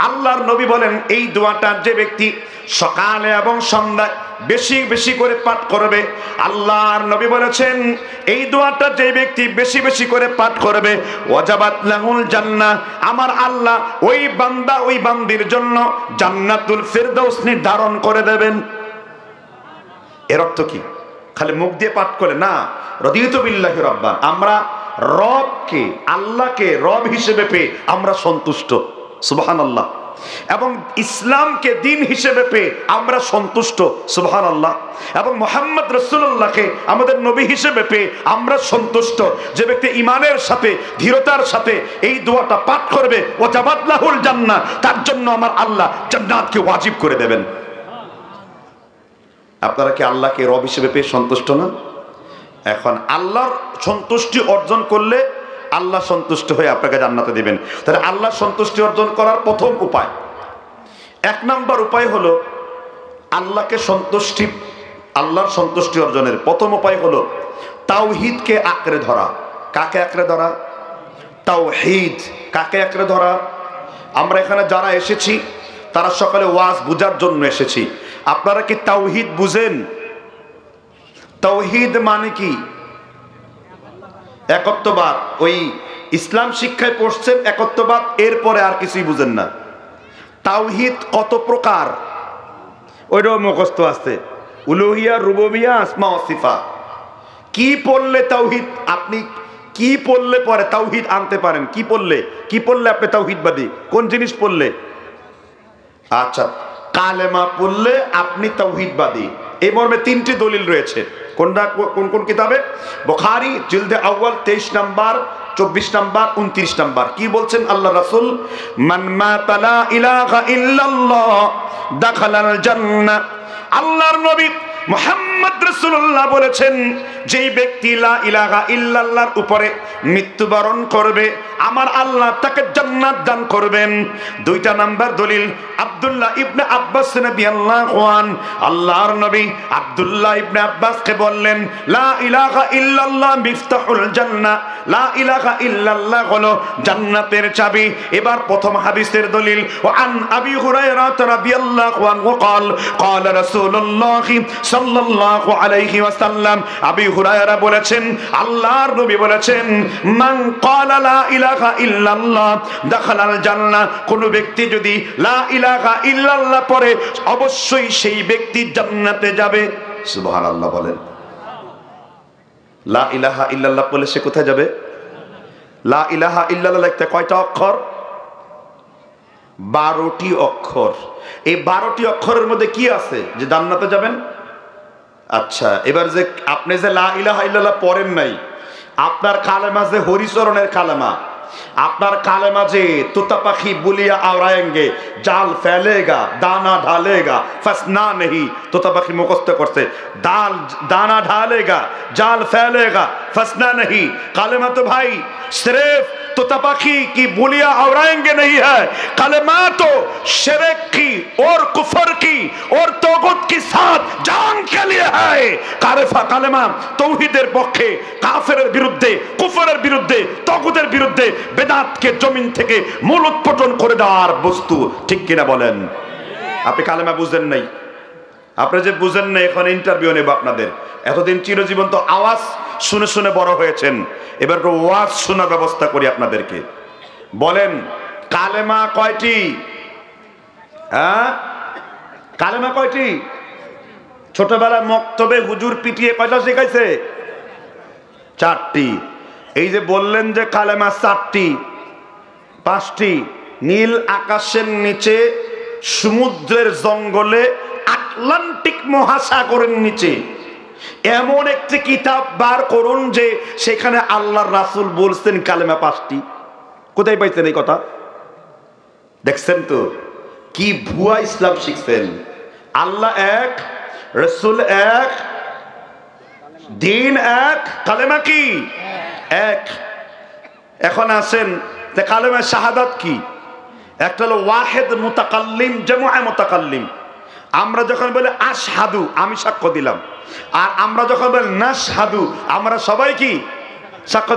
আল্লাহর নবী বলেন এই দোয়াটা যে ব্যক্তি সকালে এবং সন্ধ্যায় বেশি বেশি করে পাঠ করবে, আল্লাহর নবী বলেছেন এই দোয়াটা যে ব্যক্তি বেশি বেশি করে পাঠ করবে, ওয়াজাবাত লাহুল জান্নাহ, আমার আল্লাহ ওই বান্দা ওই বান্দির জন্য জান্নাতুল ফিরদাউস নির্ধারণ করে দেবেন। এর অর্থ কি? খালি মুখ দিয়ে পাঠ করে না, রাদিতু বিল্লাহি রাব্বান, আমরা রবকে আল্লাহকে রব হিসেবে পেয়ে আমরা সন্তুষ্ট, সুবহানাল্লাহ, এবং ইসলামকে দিন হিসেবে পেয়ে আমরা সন্তুষ্ট, সুবহানাল্লাহ, এবং মুহাম্মদ রাসূলুল্লাহকে আমাদের নবী হিসেবে পেয়ে আমরা সন্তুষ্ট। যে ব্যক্তি ঈমানের সাথে দৃঢ়তার সাথে এই দোয়াটা পাঠ করবে, ওয়াজাবাত লাহুল জান্নাহ, তার জন্য আমার আল্লাহ জান্নাতকে ওয়াজিব করে দেবেন। আপনারা কি আল্লাহকে রব হিসেবে পেয়ে সন্তুষ্ট না? এখন আল্লাহর সন্তুষ্টি অর্জন করলে আল্লাহ সন্তুষ্ট হয়ে আপনাকে জান্নাতে দিবেন। তাহলে আল্লাহর সন্তুষ্টি অর্জন করার প্রথম উপায়, এক নম্বর উপায় হলো আল্লাহর সন্তুষ্টি অর্জনের প্রথম উপায় হলো তাওহীদকে আঁকড়ে ধরা। কাকে আঁকড়ে ধরা? তাওহীদ। কাকে আঁকড়ে ধরা? আমরা এখানে যারা এসেছি তারা সকালে ওয়াজ বুঝার জন্য এসেছি। আপনারা কি তাওহীদ বুঝেন? তাওহীদ মানে কি? একত্ববাদ। ওই ইসলাম শিক্ষায় পড়ছেন একত্ববাদ, এরপরে আর কিছুই বুঝেন না। তাওহীদ কত প্রকার ওইটাও মুখস্থ আছে, উলুহিয়া, রুবুবিয়া, আসমা ও সিফাত। কি পড়লে তাওহীদ, আপনি কি পড়লে পরে তাওহীদ আনতে পারেন? কি পড়লে আপনি তাওহীদবাদী? কোন জিনিস পড়লে? আচ্ছা, কালেমা পড়লে আপনি তাওহীদবাদী। এই মর্মে 3টি দলিল রয়েছে। কোনটা কোন কোন কিতাবে? বুখারী জিলদে আউয়াল 23 নাম্বার, 24 নাম্বার, 29 নাম্বার। কি বলছেন আল্লাহ রাসূল? মান মাতা লা ইলাহা ইল্লাল্লাহ দাখালাল জান্নাহ। আল্লাহর নবী মুহাম্মদ রাসূলুল্লাহ বলেছেন, যেই ব্যক্তি লা ইলাহা ইল্লাল্লাহর উপরে মৃত্যুবরণ করবে আমার আল্লাহ তাকে জান্নাত দান করবেন। 2টা নাম্বার দলিল আব্দুল্লাহ ইবনে আব্বাস রাদিয়াল্লাহু আনহু, আল্লাহর নবী আব্দুল্লাহ ইবনে আব্বাসকে বললেন, লা ইলাহা ইল্লাল্লাহ মিফতাহুল জান্নাহ, লা ইলাহা ইল্লাল্লাহ হলো জান্নাতের চাবি। এবার প্রথম হাদিসের দলিল, ওয়া আন আবি হুরায়রা রাদিয়াল্লাহু আনহু قال قال رسول الله সাল্লাল্লাহু আলাইহি ওয়াসাল্লাম, আবি হুরায়রা বলেছেন আল্লাহর নবী বলেছেন, মান ক্বালা লা ইলাহা ইল্লাল্লাহ দাখালাল জান্নাহ, কোন ব্যক্তি যদি লা ইলাহা ইল্লাল্লাহ পড়ে অবশ্যই সেই ব্যক্তি জান্নাতে যাবে। সুবহানাল্লাহ বলেন। লা ইলাহা ইল্লাল্লাহ বলে সে কোথায় যাবে? লা ইলাহা ইল্লাল্লাহ লিখতে কয়টা অক্ষর? 12টি অক্ষর। এই 12টি অক্ষরের মধ্যে কি আছে যে জান্নাতে যাবেন? আচ্ছা, এবার যে আপনি যে লা ইলাহা ইল্লাল্লাহ পড়েন নাই, আপনার কালেমা যে হরিচরণের কালেমা, আপনার কালেমা যে তোতা পাখি বুলিয়া আওড়ায়েঙ্গে, জাল ফেলেগা দানা ঢালেগা ফসনা নেহি, তোতা পাখি মুখস্থ করছে, দানা ঢালেগা জাল ফেলেগা फंसना नहीं। कलमा तो भाई सिर्फ तोता पाखी की बुलिया आवराएंगे नहीं है, कलमा तो शिरक की और कुफर की और तौगुत के साथ जान के लिए है। कलमा तौहीদের পক্ষে, কাফেরের বিরুদ্ধে, কুফরের বিরুদ্ধে, তগুতের বিরুদ্ধে, বেদাতকে জমিন থেকে মূলোৎপাটন করে দেওয়ার বস্তু। ঠিক কিনা বলেন? আপনি কালেমা বুঝেন নাই, আপনি যে বুঝেন না, এখন ইন্টারভিউ নেব আপনাদের। এতদিন চিরজীবন তো আওয়াজ শুনে শুনে বড় হয়েছেন, এবার ওয়াজ শোনার ব্যবস্থা করি আপনাদেরকে। বলেন কালেমা কয়টি? হ্যাঁ, কালেমা কয়টি? ছোটবেলায় মক্তবে হুজুর পিটিয়ে কয়টা শেখাইছে? 4টি। এই যে বললেন যে কালেমা 4টি, 5টি নীল আকাশের নিচে, সমুদ্রের জঙ্গলে, আটলান্টিক মহাসাগরের নিচে এমন একটি কিতাব বার করুন যে সেখানে আল্লাহর রাসূল বলছেন কালেমা 5টি। কোথায় পাইছেন এই কথা? দেখছেন তো কি ভুয়া ইসলাম শিখছেন। আল্লাহ এক, রাসূল এক, দিন এক, কালেমা কি এক। এখন আসেন যে কালেমা শাহাদাত কি? একটা হলো ওয়াহিদ মুতাকাল্লিম, জামুআ মুতাকাল্লিম। আমরা যখন বলি আশহাদু, আমি সাক্ষ্য দিলাম, আর আমরা যখন বলি নাশহাদু, আমরা সবাই কি সাক্ষ্য